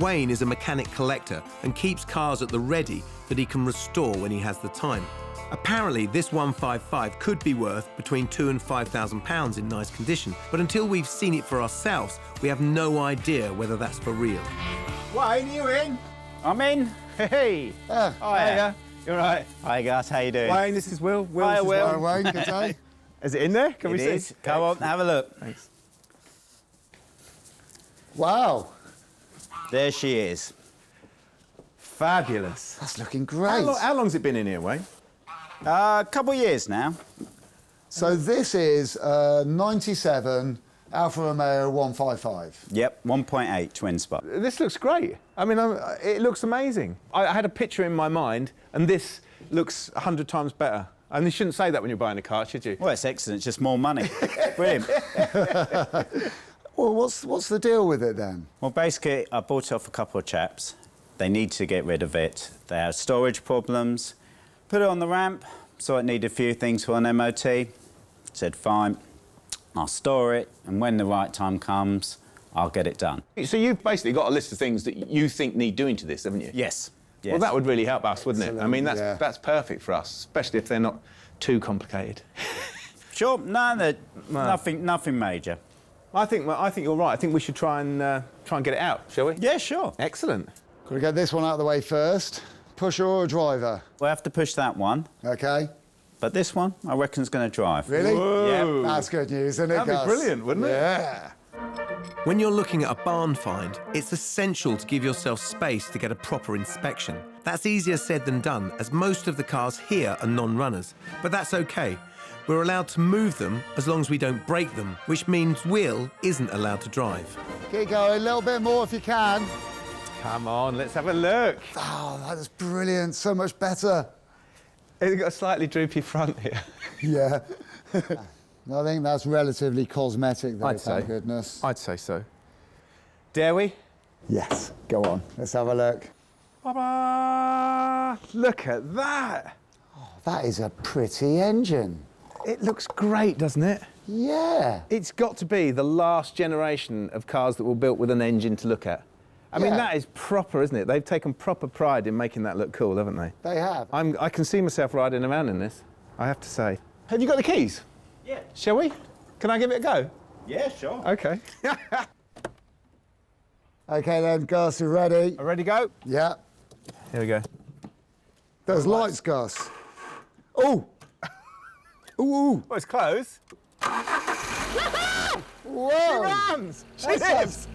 Wayne is a mechanic collector and keeps cars at the ready that he can restore when he has the time. Apparently, this 155 could be worth between £2,000 and £5,000 in nice condition, but until we've seen it for ourselves, we have no idea whether that's for real. Wayne, are you in? I'm in. Hey. Hiya. You're right. Hi guys, how you doing? Wayne, this is Will. Hi, Will. Hi, Wayne. Good day. Is it in there? Can we see? It is. Come on, have a look. Thanks. Wow. There she is. Fabulous. That's looking great. How long's it been in here, Wayne? A couple of years now. So this is 97 Alfa Romeo 155. Yep, 1.8 twin spot. This looks great. I mean, it looks amazing. I had a picture in my mind, and this looks 100 times better. And you shouldn't say that when you're buying a car, should you? Well, it's excellent, it's just more money. Brilliant. Well, what's the deal with it then? Well, basically, I bought it off a couple of chaps. They need to get rid of it. They have storage problems. Put it on the ramp, saw it needed a few things for an MOT. Said, fine, I'll store it, and when the right time comes, I'll get it done. So you've basically got a list of things that you think need doing to this, haven't you? Yes. Well, that would really help us, wouldn't it? I mean, Yeah. that's perfect for us, especially if they're not too complicated. Sure, no, nothing major. I think you're right. I think we should try and get it out, shall we? Yeah, sure. Excellent. Got to get this one out of the way first. Pusher or a driver? We'll have to push that one, OK. but this one, I reckon, is going to drive. Really? Whoa. Yeah. That's good news, isn't it, That'd be Gus? brilliant, wouldn't it? Yeah. When you're looking at a barn find, it's essential to give yourself space to get a proper inspection. That's easier said than done, as most of the cars here are non-runners. But that's OK. We're allowed to move them as long as we don't break them, which means Will isn't allowed to drive. Keep going, a little bit more if you can. Come on, let's have a look. Oh, that is brilliant. So much better. It's got a slightly droopy front here. Yeah. I think that's relatively cosmetic, though, I'd say. thank goodness. I'd say so. Dare we? Yes, go on. Let's have a look. Ta-da! Look at that. That is a pretty engine. It looks great, doesn't it? Yeah. It's got to be the last generation of cars that were built with an engine to look at. I mean, Yeah. that is proper, isn't it? They've taken proper pride in making that look cool, haven't they? They have. I can see myself riding around in this, I have to say. Have you got the keys? Yeah. Shall we? Can I give it a go? Yeah, sure. OK. OK then, Gus, you ready? Ready to go? Yeah. Here we go. There's lights, Gus. Oh! Ooh! Well, it's close. Whoa! Runs! She lives!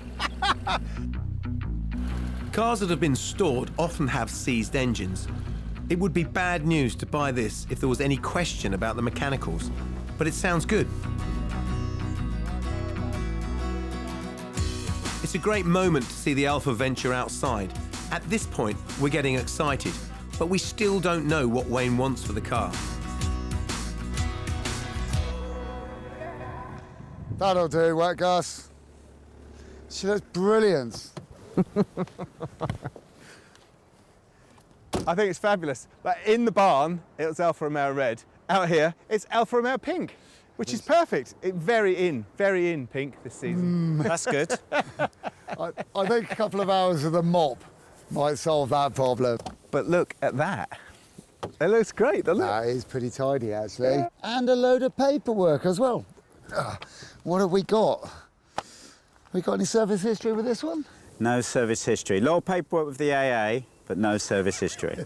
Cars that have been stored often have seized engines. It would be bad news to buy this if there was any question about the mechanicals, but it sounds good. It's a great moment to see the Alfa venture outside. At this point, we're getting excited, but we still don't know what Wayne wants for the car. That'll do, wet Gus. She looks brilliant. I think it's fabulous. Like in the barn, it was Alfa Romeo red. Out here, it's Alfa Romeo pink, which is perfect. Very in pink this season. That's good. I think a couple of hours with a mop might solve that problem. But look at that. It looks great, doesn't it? That is pretty tidy, actually. And a load of paperwork as well. What have we got? We got any service history with this one? No service history. A lot of paperwork with the AA, but no service history.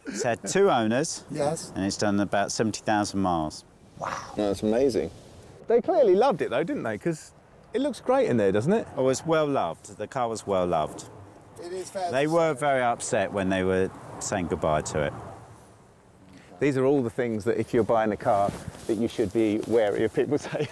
It's had 2 owners. Yes. And it's done about 70,000 miles. Wow. That's amazing. They clearly loved it though, didn't they? Because it looks great in there, doesn't it? Oh, it's well loved. The car was well loved. It is fair. They were very upset when they were saying goodbye to it. These are all the things that if you're buying a car that you should be wary of people saying.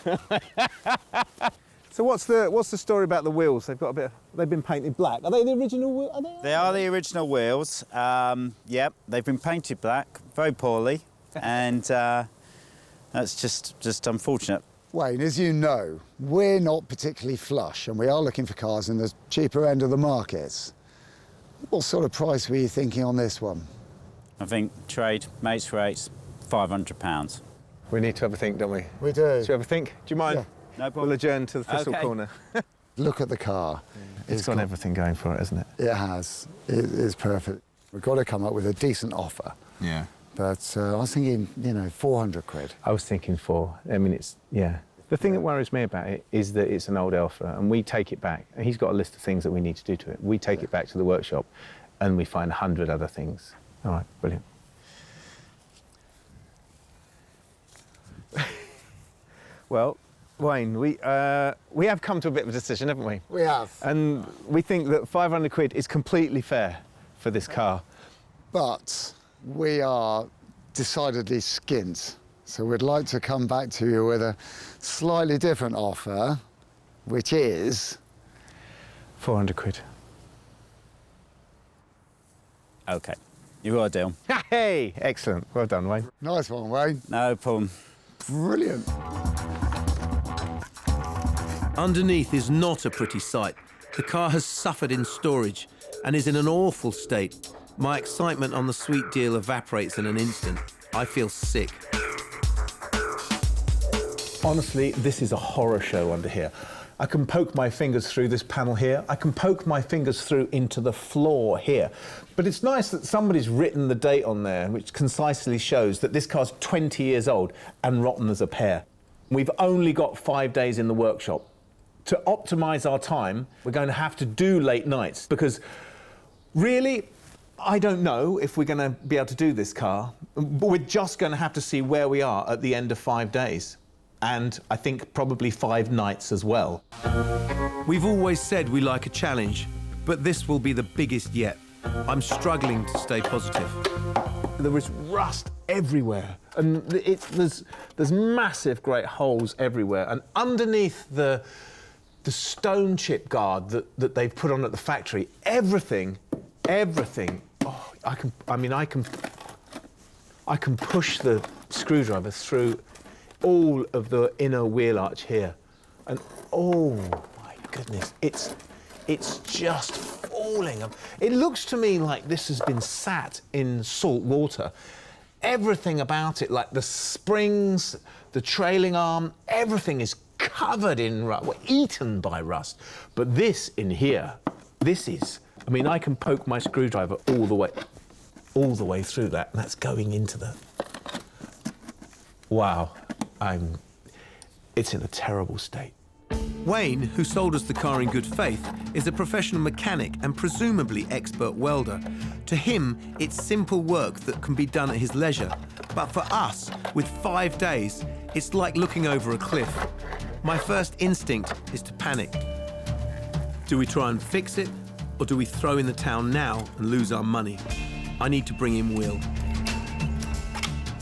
So what's the story about the wheels? They've been painted black. Are they the original wheels? They are the original wheels. Yep, they've been painted black, very poorly, and that's just unfortunate. Wayne, as you know, we're not particularly flush and we are looking for cars in the cheaper end of the markets. What sort of price were you thinking on this one? I think trade, mates rates, £500. We need to have a think, don't we? We do. Should we have a think? Do you mind? Yeah. No problem. We'll adjourn to the thistle Okay. corner. Look at the car. It's got everything going for it, hasn't it? It has. It is perfect. We've got to come up with a decent offer. Yeah. But I was thinking, you know, 400 quid. I was thinking 4. I mean, it's, yeah. The thing that worries me about it is that it's an old Alfa and we take it back. And he's got a list of things that we need to do to it. We take it back to the workshop and we find 100 other things. All right, brilliant. Well, Wayne, we have come to a bit of a decision, haven't we? We have. And we think that 500 quid is completely fair for this car. But we are decidedly skint. So we'd like to come back to you with a slightly different offer, which is 400 quid. OK, you got a deal. Hey, excellent. Well done, Wayne. nice one, Wayne. No problem. Brilliant. Underneath is not a pretty sight. The car has suffered in storage and is in an awful state. My excitement on the sweet deal evaporates in an instant. I feel sick. Honestly, this is a horror show under here. I can poke my fingers through this panel here. I can poke my fingers through into the floor here. But it's nice that somebody's written the date on there, which concisely shows that this car's 20 years old and rotten as a pear. We've only got 5 days in the workshop. To optimise our time, we're going to have to do late nights because really, I don't know if we're going to be able to do this car, but we're just going to have to see where we are at the end of 5 days. And I think probably 5 nights as well. We've always said we like a challenge, but this will be the biggest yet. I'm struggling to stay positive. There is rust everywhere, and there's massive great holes everywhere. And underneath the stone chip guard that they've put on at the factory, everything. Oh, I can push the screwdriver through all of the inner wheel arch here, and oh my goodness, it's just falling. It looks to me like this has been sat in salt water. Everything about it, like the springs, the trailing arm, everything is covered in rust, eaten by rust. But this in here, this is, I mean, I can poke my screwdriver all the way through that, and that's going into the, wow, it's in a terrible state. Wayne, who sold us the car in good faith, is a professional mechanic and presumably expert welder. To him, it's simple work that can be done at his leisure. But for us, with 5 days, it's like looking over a cliff. My first instinct is to panic. Do we try and fix it, or do we throw in the towel now and lose our money? I need to bring in Will.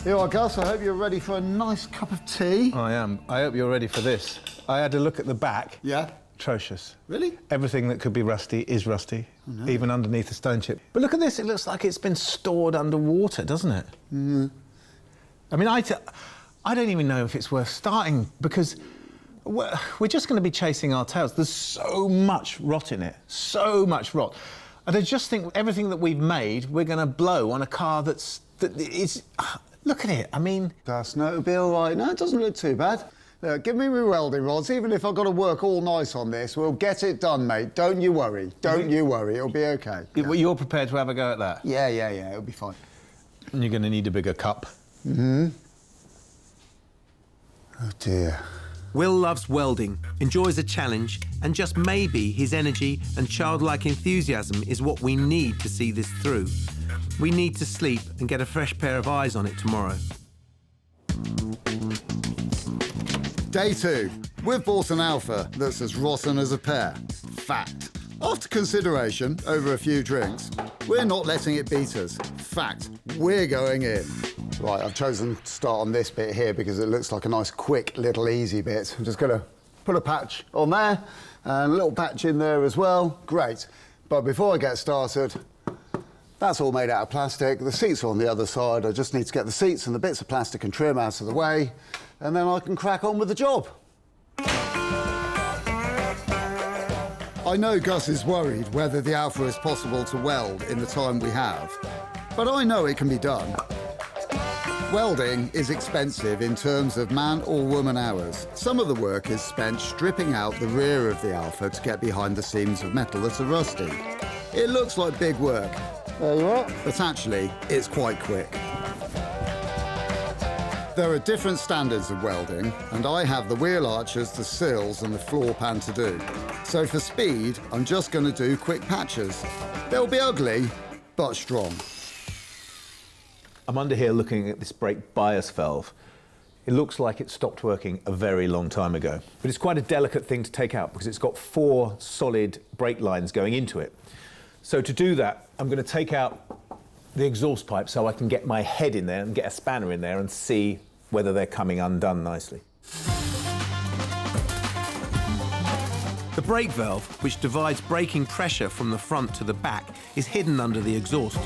Here you are, Gus. I hope you're ready for a nice cup of tea. I am. I hope you're ready for this. I had a look at the back. Yeah? Atrocious. Really? Everything that could be rusty is rusty, even underneath the stone chip. But look at this, it looks like it's been stored underwater, doesn't it? Mm. I mean, I don't even know if it's worth starting, because we're just going to be chasing our tails. There's so much rot in it, so much rot. And I just think everything that we've made, we're going to blow on a car that is... Look at it, I mean... Gus, no, it'll be all right. No, it doesn't look too bad. Look, give me my welding rods. Even if I've got to work all night on this, we'll get it done, mate. Don't you worry. Don't you worry. It'll be OK. Well, you're prepared to have a go at that? Yeah. It'll be fine. And you're going to need a bigger cup. Mm-hmm. Oh, dear. Will loves welding, enjoys a challenge, and just maybe his energy and childlike enthusiasm is what we need to see this through. We need to sleep and get a fresh pair of eyes on it tomorrow. Day 2. We've bought an Alfa that's as rotten as a pear. Fact. After consideration, over a few drinks, we're not letting it beat us. Fact. We're going in. Right, I've chosen to start on this bit here because it looks like a nice, quick, little, easy bit. I'm just going to put a patch on there and a little patch in there as well. Great. But before I get started, that's all made out of plastic. The seats are on the other side. I just need to get the seats and the bits of plastic and trim out of the way, and then I can crack on with the job. I know Gus is worried whether the Alfa is possible to weld in the time we have, but I know it can be done. Welding is expensive in terms of man or woman hours. Some of the work is spent stripping out the rear of the Alpha to get behind the seams of metal that are rusty. It looks like big work. There you are. But actually, it's quite quick. There are different standards of welding, and I have the wheel arches, the sills, and the floor pan to do. So for speed, I'm just going to do quick patches. They'll be ugly, but strong. I'm under here looking at this brake bias valve. It looks like it stopped working a very long time ago. But it's quite a delicate thing to take out because it's got 4 solid brake lines going into it. So to do that, I'm going to take out the exhaust pipe so I can get my head in there and get a spanner in there and see whether they're coming undone nicely. The brake valve, which divides braking pressure from the front to the back, is hidden under the exhaust.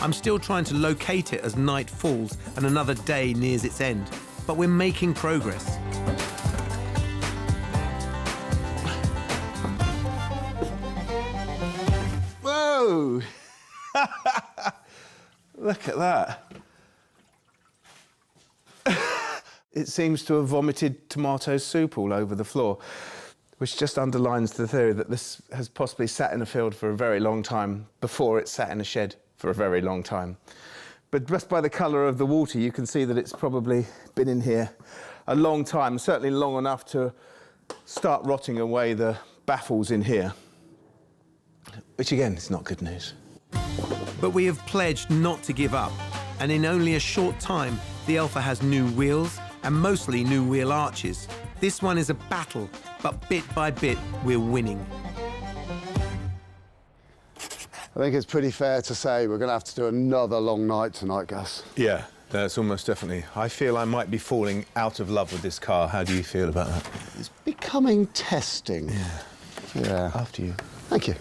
I'm still trying to locate it as night falls and another day nears its end, but we're making progress. Whoa! Look at that. It seems to have vomited tomato soup all over the floor, which just underlines the theory that this has possibly sat in a field for a very long time before it sat in a shed for a very long time. But just by the colour of the water, you can see that it's probably been in here a long time, certainly long enough to start rotting away the baffles in here, which again is not good news. But we have pledged not to give up, and in only a short time, the Alpha has new wheels and mostly new wheel arches. This one is a battle, but bit by bit, we're winning. I think it's pretty fair to say we're going to have to do another long night tonight, Gus. Yeah, that's almost definitely. I feel I might be falling out of love with this car. How do you feel about that? It's becoming testing. Yeah. After you. Thank you.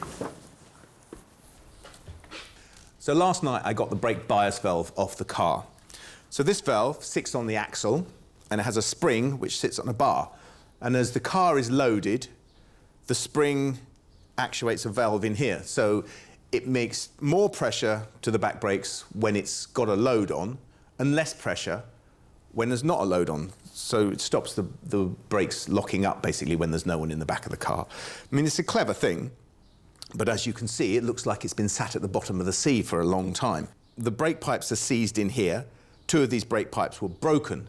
So last night I got the brake bias valve off the car. So this valve sits on the axle and it has a spring which sits on a bar. And as the car is loaded, the spring actuates a valve in here. So it makes more pressure to the back brakes when it's got a load on and less pressure when there's not a load on. So it stops the brakes locking up basically when there's no one in the back of the car. I mean, it's a clever thing, but as you can see, it looks like it's been sat at the bottom of the sea for a long time. The brake pipes are seized in here. 2 of these brake pipes were broken.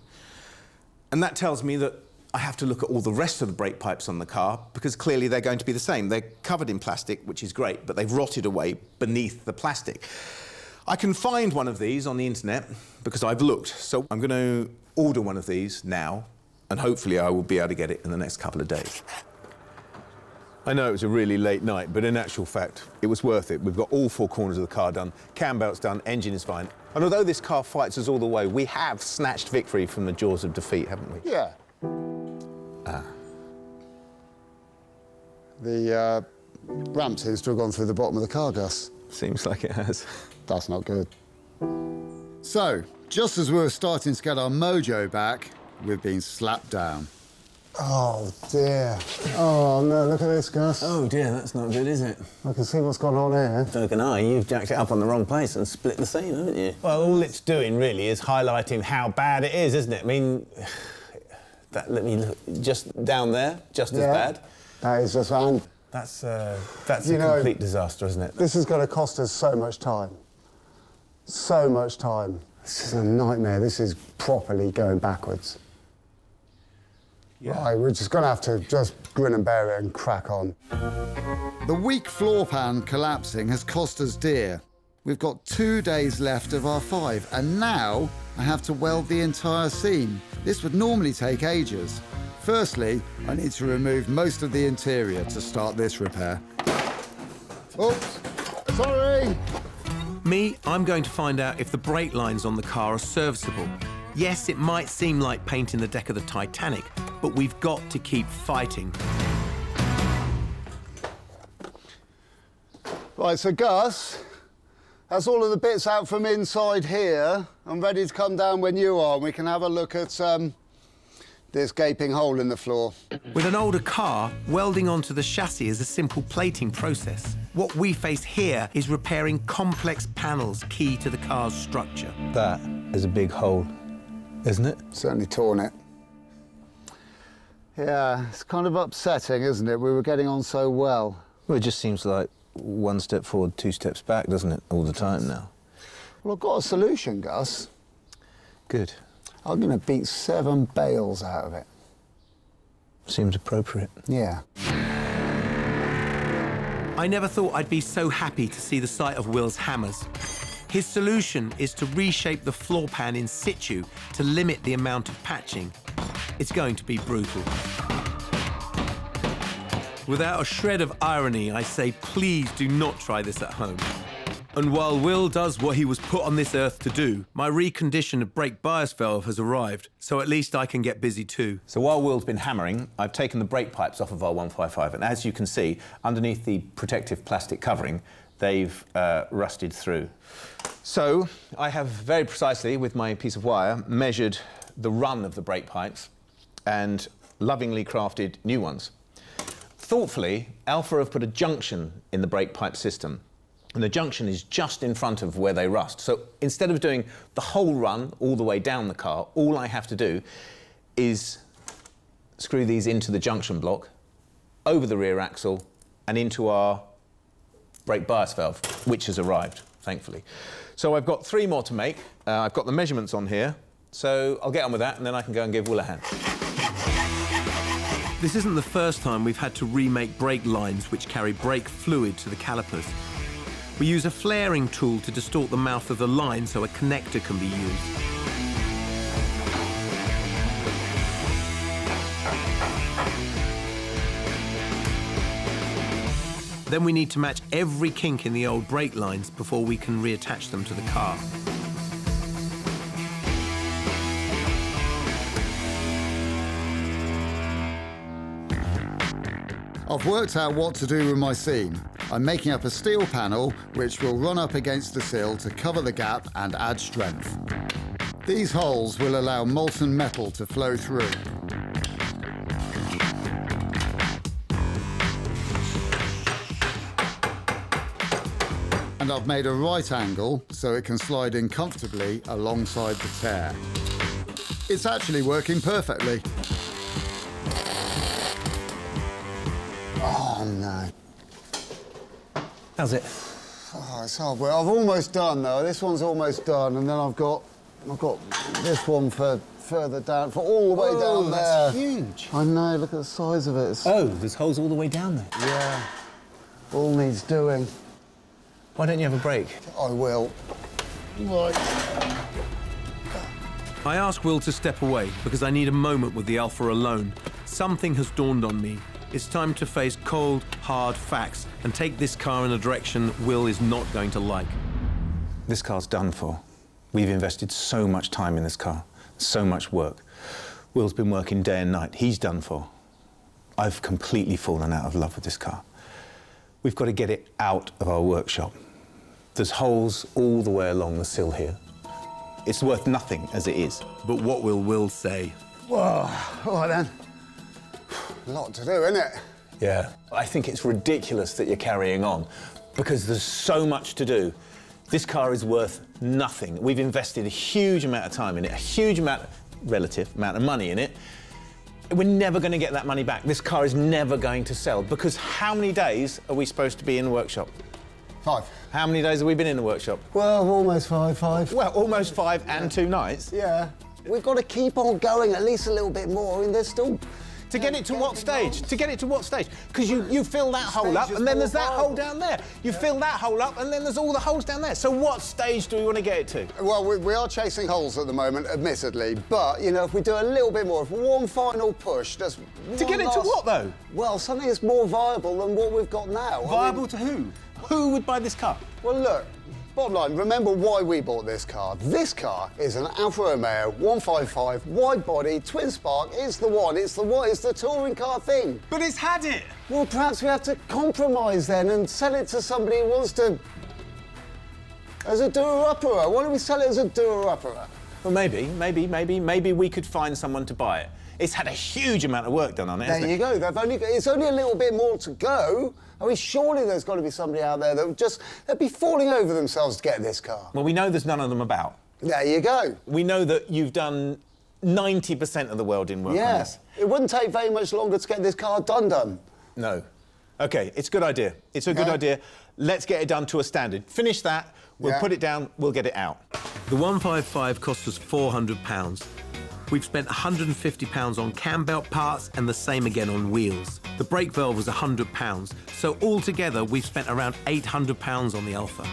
And that tells me that I have to look at all the rest of the brake pipes on the car because clearly they're going to be the same. They're covered in plastic, which is great, but they've rotted away beneath the plastic. I can find one of these on the internet because I've looked. So I'm going to order one of these now, and hopefully I will be able to get it in the next couple of days. I know it was a really late night, but in actual fact, it was worth it. We've got all 4 corners of the car done, cam belt's done, engine is fine. And although this car fights us all the way, we have snatched victory from the jaws of defeat, haven't we? Yeah. The ramp seems to have gone through the bottom of the car, Gus. Seems like it has. That's not good. So, just as we were starting to get our mojo back, we've been slapped down. Oh, dear. Oh, no, look at this, Gus. Oh, dear, that's not good, is it? I can see what's gone on here. So can I. You've jacked it up on the wrong place and split the seam, haven't you? Well, all it's doing, really, is highlighting how bad it is, isn't it? I mean, let me look. Just down there, just as bad. That is just... And That's a complete disaster, isn't it? this is going to cost us so much time. So much time. This is a nightmare. This is properly going backwards. Yeah. Right, we're just going to have to just grin and bear it and crack on. The weak floor pan collapsing has cost us dear. We've got 2 days left of our 5, and now I have to weld the entire seam. This would normally take ages. Firstly, I need to remove most of the interior to start this repair. Oops, sorry. Me, I'm going to find out if the brake lines on the car are serviceable. Yes, it might seem like painting the deck of the Titanic, but we've got to keep fighting. Right, so Gus, that's all of the bits out from inside here. I'm ready to come down when you are, and we can have a look at this gaping hole in the floor. With an older car, welding onto the chassis is a simple plating process. What we face here is repairing complex panels key to the car's structure. That is a big hole Isn't it? Certainly torn it. Yeah, it's kind of upsetting, isn't it? We were getting on so well. Well, it just seems like one step forward, two steps back, doesn't it, all the time now? Well, I've got a solution, Gus. Good. I'm going to beat 7 bales out of it. Seems appropriate. Yeah. I never thought I'd be so happy to see the sight of Will's hammers. His solution is to reshape the floor pan in situ to limit the amount of patching. It's going to be brutal. Without a shred of irony, I say please do not try this at home. And while Will does what he was put on this earth to do, my reconditioned brake bias valve has arrived, so at least I can get busy too. So while Will's been hammering, I've taken the brake pipes off of our 155, and as you can see, underneath the protective plastic covering, they've rusted through. So I have very precisely, with my piece of wire, measured the run of the brake pipes and lovingly crafted new ones. Thoughtfully, Alpha have put a junction in the brake pipe system, and the junction is just in front of where they rust. So instead of doing the whole run all the way down the car, all I have to do is screw these into the junction block, over the rear axle, and into our brake bias valve, which has arrived, thankfully. So I've got 3 more to make. I've got the measurements on here, so I'll get on with that, and then I can go and give Will a hand. This isn't the first time we've had to remake brake lines which carry brake fluid to the calipers. We use a flaring tool to distort the mouth of the line so a connector can be used. Then we need to match every kink in the old brake lines before we can reattach them to the car. I've worked out what to do with my seam. I'm making up a steel panel which will run up against the sill to cover the gap and add strength. These holes will allow molten metal to flow through. And I've made a right angle so it can slide in comfortably alongside the tear. It's actually working perfectly. Oh, no. How's it? Oh, it's hard work. I've almost done, though. This one's almost done, and then I've got this one for further down, for all the way down there. That's huge. I know, look at the size of it. Oh, there's holes all the way down there. Yeah. All needs doing. Why don't you have a break? I will. Right. I ask Will to step away because I need a moment with the Alpha alone. Something has dawned on me. It's time to face cold, hard facts and take this car in a direction Will is not going to like. This car's done for. We've invested so much time in this car, so much work. Will's been working day and night. He's done for. I've completely fallen out of love with this car. We've got to get it out of our workshop. There's holes all the way along the sill here. It's worth nothing as it is. But what will Will say? Whoa. All right, then. A lot to do, isn't it? Yeah. I think it's ridiculous that you're carrying on because there's so much to do. This car is worth nothing. We've invested a huge amount of time in it, a huge amount, relative amount of money in it. We're never going to get that money back. This car is never going to sell because how many days are we supposed to be in the workshop? 5. How many days have we been in the workshop? Well, almost 5. Well, almost 5 and 2 nights. Yeah. We've got to keep on going at least a little bit more. I mean, there's still... To get it to what stage? To get it to what stage? Because you fill that hole up and then there's that hole down there. You fill that hole up and then there's all the holes down there. So what stage do we want to get it to? Well, we are chasing holes at the moment, admittedly. But, you know, if we do a little bit more, if one final push, just... To get it to what, though? Well, something that's more viable than what we've got now. Viable to who? Who would buy this car? Well, look, bottom line, remember why we bought this car. This car is an Alfa Romeo 155, wide body, twin spark. It's the one, it's the touring car thing. But it's had it. Well, perhaps we have to compromise then and sell it to somebody who wants to... as a doer-upperer. Why don't we sell it as a doer-upperer? Well, maybe we could find someone to buy it. It's had a huge amount of work done on it, hasn't There you go. It's only a little bit more to go. I mean, surely there's got to be somebody out there that would they'd be falling over themselves to get this car. Well, we know there's none of them about. There you go. We know that you've done 90% of the world didn't work on this. It wouldn't take very much longer to get this car done. No. OK, it's a good idea. It's a good idea. Let's get it done to a standard. Finish that, we'll put it down, we'll get it out. The 155 cost us £400. We've spent £150 on cam belt parts and the same again on wheels. The brake valve was £100, so altogether we've spent around £800 on the Alfa.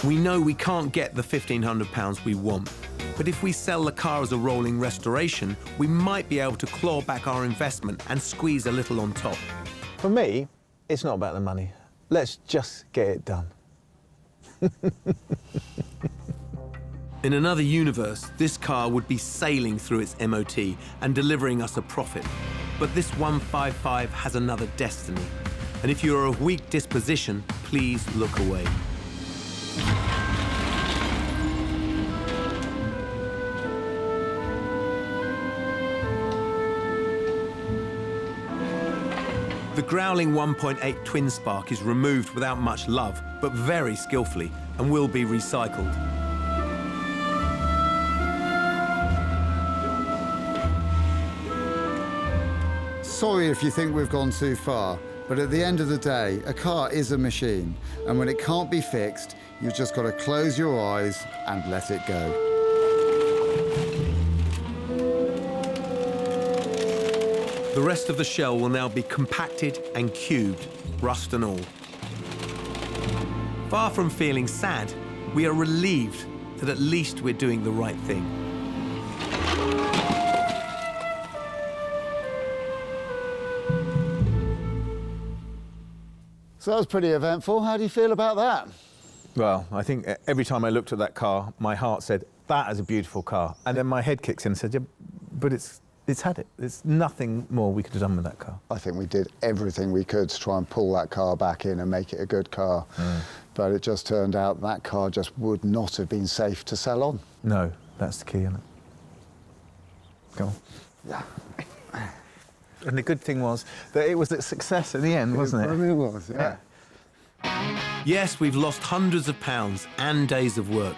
We know we can't get the £1,500 we want, but if we sell the car as a rolling restoration, we might be able to claw back our investment and squeeze a little on top. For me, it's not about the money. Let's just get it done. In another universe, this car would be sailing through its MOT and delivering us a profit. But this 155 has another destiny. And if you're of weak disposition, please look away. The growling 1.8 twin spark is removed without much love, but very skillfully, and will be recycled. Sorry if you think we've gone too far, but at the end of the day, a car is a machine, and when it can't be fixed, you've just got to close your eyes and let it go. The rest of the shell will now be compacted and cubed, rust and all. Far from feeling sad, we are relieved that at least we're doing the right thing. So that was pretty eventful. How do you feel about that? Well, I think every time I looked at that car, my heart said, that is a beautiful car. And then my head kicks in and said, yeah, but it's had it. There's nothing more we could have done with that car. I think we did everything we could to try and pull that car back in and make it a good car. But it just turned out that car just would not have been safe to sell on. No, that's the key, isn't it? Go on. Yeah. And the good thing was that it was a success in the end, wasn't it? It was, yeah. Yes, we've lost hundreds of pounds and days of work.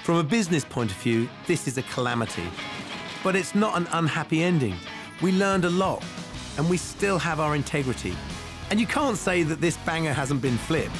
From a business point of view, this is a calamity. But it's not an unhappy ending. We learned a lot, and we still have our integrity. And you can't say that this banger hasn't been flipped.